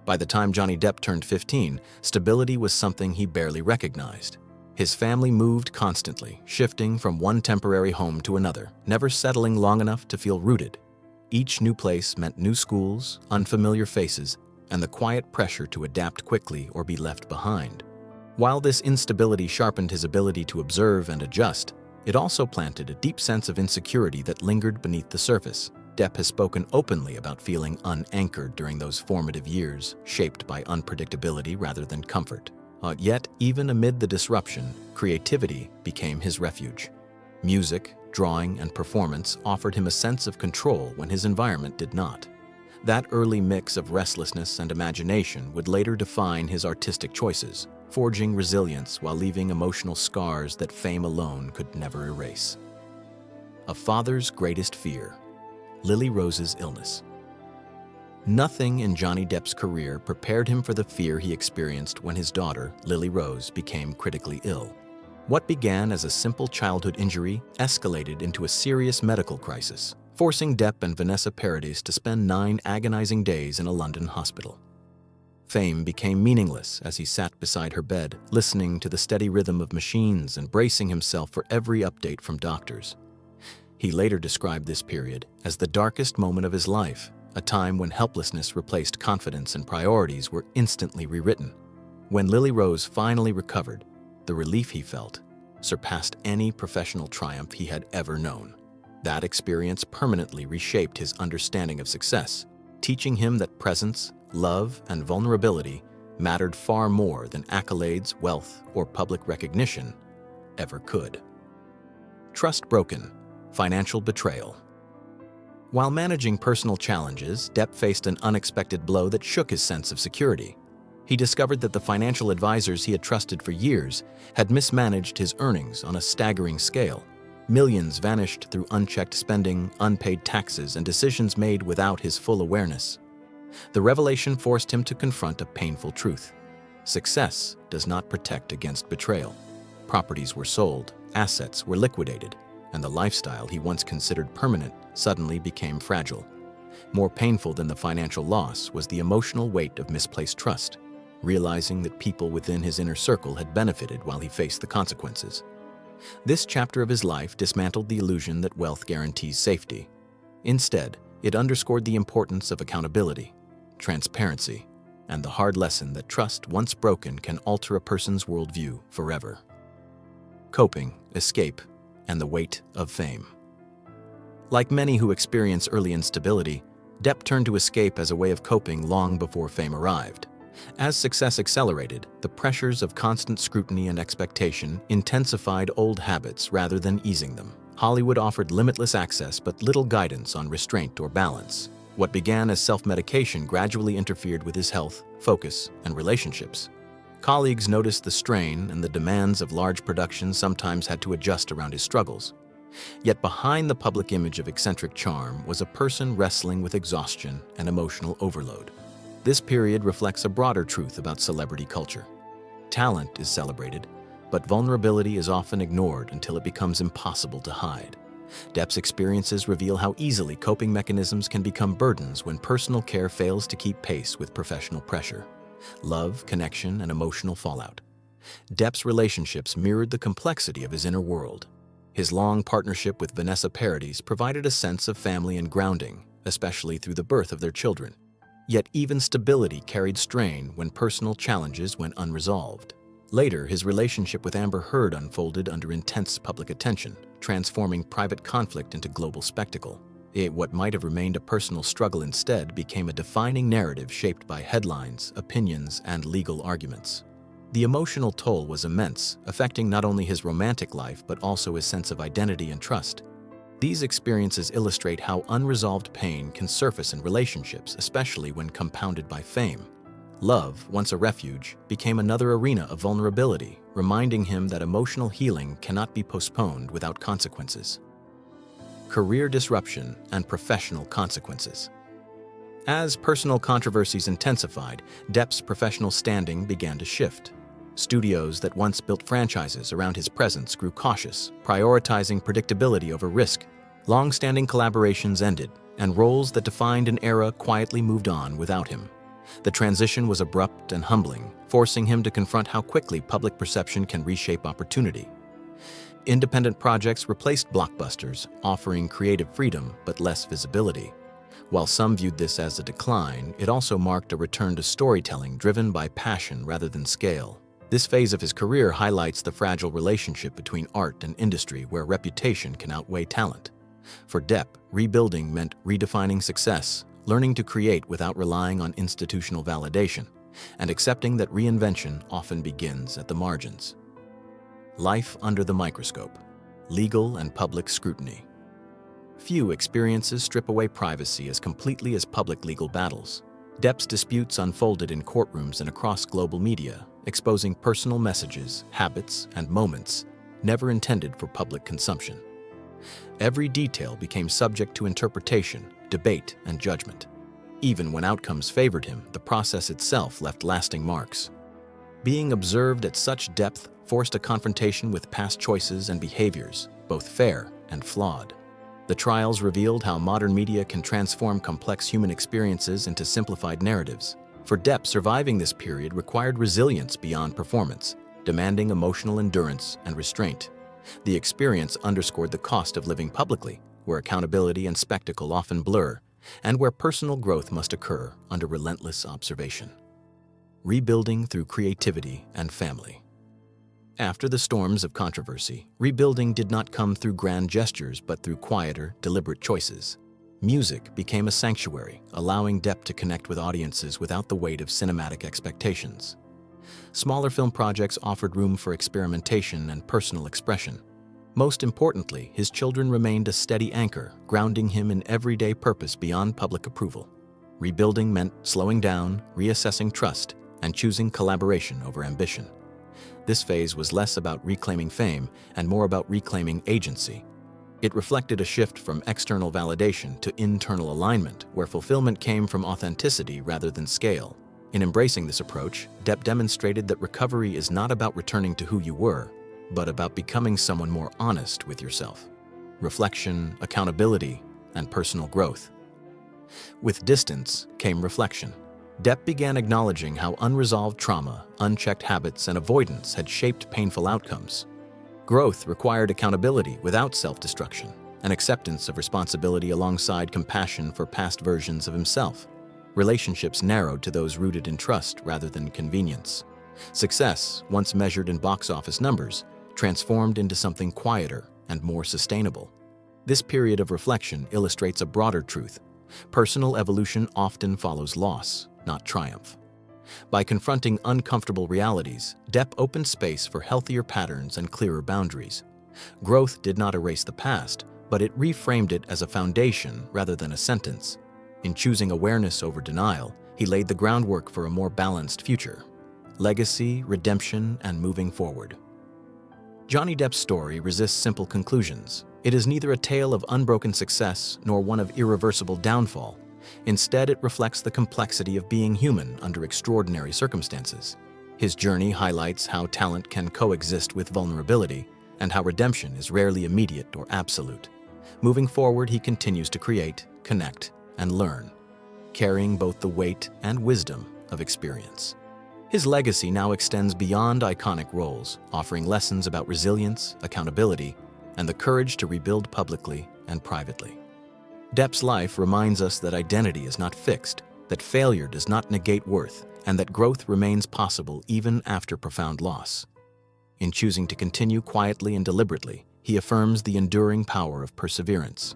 By the time Johnny Depp turned 15, stability was something he barely recognized. His family moved constantly, shifting from one temporary home to another, never settling long enough to feel rooted. Each new place meant new schools, unfamiliar faces, and the quiet pressure to adapt quickly or be left behind. While this instability sharpened his ability to observe and adjust, it also planted a deep sense of insecurity that lingered beneath the surface. Depp has spoken openly about feeling unanchored during those formative years, shaped by unpredictability rather than comfort. Yet, even amid the disruption, creativity became his refuge. Music, drawing, and performance offered him a sense of control when his environment did not. That early mix of restlessness and imagination would later define his artistic choices, forging resilience while leaving emotional scars that fame alone could never erase. A father's greatest fear: Lily Rose's illness. Nothing in Johnny Depp's career prepared him for the fear he experienced when his daughter, Lily Rose, became critically ill. What began as a simple childhood injury escalated into a serious medical crisis, forcing Depp and Vanessa Paradis to spend 9 agonizing days in a London hospital. Fame became meaningless as he sat beside her bed, listening to the steady rhythm of machines and bracing himself for every update from doctors. He later described this period as the darkest moment of his life, a time when helplessness replaced confidence and priorities were instantly rewritten. When Lily Rose finally recovered, the relief he felt surpassed any professional triumph he had ever known. That experience permanently reshaped his understanding of success, teaching him that presence, love, and vulnerability mattered far more than accolades, wealth, or public recognition ever could. Trust broken, financial betrayal. While managing personal challenges, Depp faced an unexpected blow that shook his sense of security. He discovered that the financial advisors he had trusted for years had mismanaged his earnings on a staggering scale. Millions vanished through unchecked spending, unpaid taxes, and decisions made without his full awareness. The revelation forced him to confront a painful truth: success does not protect against betrayal. Properties were sold, assets were liquidated, and the lifestyle he once considered permanent suddenly became fragile. More painful than the financial loss was the emotional weight of misplaced trust, realizing that people within his inner circle had benefited while he faced the consequences. This chapter of his life dismantled the illusion that wealth guarantees safety. Instead, it underscored the importance of accountability, transparency, and the hard lesson that trust, once broken, can alter a person's worldview forever. Coping, escape, and the weight of fame. Like many who experience early instability, Depp turned to escape as a way of coping long before fame arrived. As success accelerated, the pressures of constant scrutiny and expectation intensified old habits rather than easing them. Hollywood offered limitless access but little guidance on restraint or balance. What began as self-medication gradually interfered with his health, focus, and relationships. Colleagues noticed the strain, and the demands of large productions sometimes had to adjust around his struggles. Yet behind the public image of eccentric charm was a person wrestling with exhaustion and emotional overload. This period reflects a broader truth about celebrity culture. Talent is celebrated, but vulnerability is often ignored until it becomes impossible to hide. Depp's experiences reveal how easily coping mechanisms can become burdens when personal care fails to keep pace with professional pressure. Love, connection, and emotional fallout. Depp's relationships mirrored the complexity of his inner world. His long partnership with Vanessa Paradis provided a sense of family and grounding, especially through the birth of their children. Yet even stability carried strain when personal challenges went unresolved. Later, his relationship with Amber Heard unfolded under intense public attention, transforming private conflict into global spectacle. What might have remained a personal struggle instead became a defining narrative shaped by headlines, opinions, and legal arguments. The emotional toll was immense, affecting not only his romantic life but also his sense of identity and trust. These experiences illustrate how unresolved pain can surface in relationships, especially when compounded by fame. Love, once a refuge, became another arena of vulnerability, reminding him that emotional healing cannot be postponed without consequences. Career disruption and professional consequences. As personal controversies intensified, Depp's professional standing began to shift. Studios that once built franchises around his presence grew cautious, prioritizing predictability over risk. Long-standing collaborations ended, and roles that defined an era quietly moved on without him. The transition was abrupt and humbling, forcing him to confront how quickly public perception can reshape opportunity. Independent projects replaced blockbusters, offering creative freedom but less visibility. While some viewed this as a decline, it also marked a return to storytelling driven by passion rather than scale. This phase of his career highlights the fragile relationship between art and industry, where reputation can outweigh talent. For Depp, rebuilding meant redefining success, learning to create without relying on institutional validation, and accepting that reinvention often begins at the margins. Life under the microscope, legal and public scrutiny. Few experiences strip away privacy as completely as public legal battles. Depp's disputes unfolded in courtrooms and across global media, exposing personal messages, habits, and moments never intended for public consumption. Every detail became subject to interpretation, debate, and judgment. Even when outcomes favored him, the process itself left lasting marks. Being observed at such depth forced a confrontation with past choices and behaviors, both fair and flawed. The trials revealed how modern media can transform complex human experiences into simplified narratives. For Depp, surviving this period required resilience beyond performance, demanding emotional endurance and restraint. The experience underscored the cost of living publicly, where accountability and spectacle often blur, and where personal growth must occur under relentless observation. Rebuilding through creativity and family. After the storms of controversy, rebuilding did not come through grand gestures but through quieter, deliberate choices. Music became a sanctuary, allowing Depp to connect with audiences without the weight of cinematic expectations. Smaller film projects offered room for experimentation and personal expression. Most importantly, his children remained a steady anchor, grounding him in everyday purpose beyond public approval. Rebuilding meant slowing down, reassessing trust, and choosing collaboration over ambition. This phase was less about reclaiming fame and more about reclaiming agency. It reflected a shift from external validation to internal alignment, where fulfillment came from authenticity rather than scale. In embracing this approach, Depp demonstrated that recovery is not about returning to who you were, but about becoming someone more honest with yourself. Reflection, accountability, and personal growth. With distance came reflection. Depp began acknowledging how unresolved trauma, unchecked habits, and avoidance had shaped painful outcomes. Growth required accountability without self-destruction, and acceptance of responsibility alongside compassion for past versions of himself. Relationships narrowed to those rooted in trust rather than convenience. Success, once measured in box office numbers, transformed into something quieter and more sustainable. This period of reflection illustrates a broader truth. Personal evolution often follows loss, not triumph. By confronting uncomfortable realities, Depp opened space for healthier patterns and clearer boundaries. Growth did not erase the past, but it reframed it as a foundation rather than a sentence. In choosing awareness over denial, he laid the groundwork for a more balanced future. Legacy, redemption, and moving forward. Johnny Depp's story resists simple conclusions. It is neither a tale of unbroken success nor one of irreversible downfall. Instead, it reflects the complexity of being human under extraordinary circumstances. His journey highlights how talent can coexist with vulnerability and how redemption is rarely immediate or absolute. Moving forward, he continues to create, connect, and learn, carrying both the weight and wisdom of experience. His legacy now extends beyond iconic roles, offering lessons about resilience, accountability, and the courage to rebuild publicly and privately. Depp's life reminds us that identity is not fixed, that failure does not negate worth, and that growth remains possible even after profound loss. In choosing to continue quietly and deliberately, he affirms the enduring power of perseverance.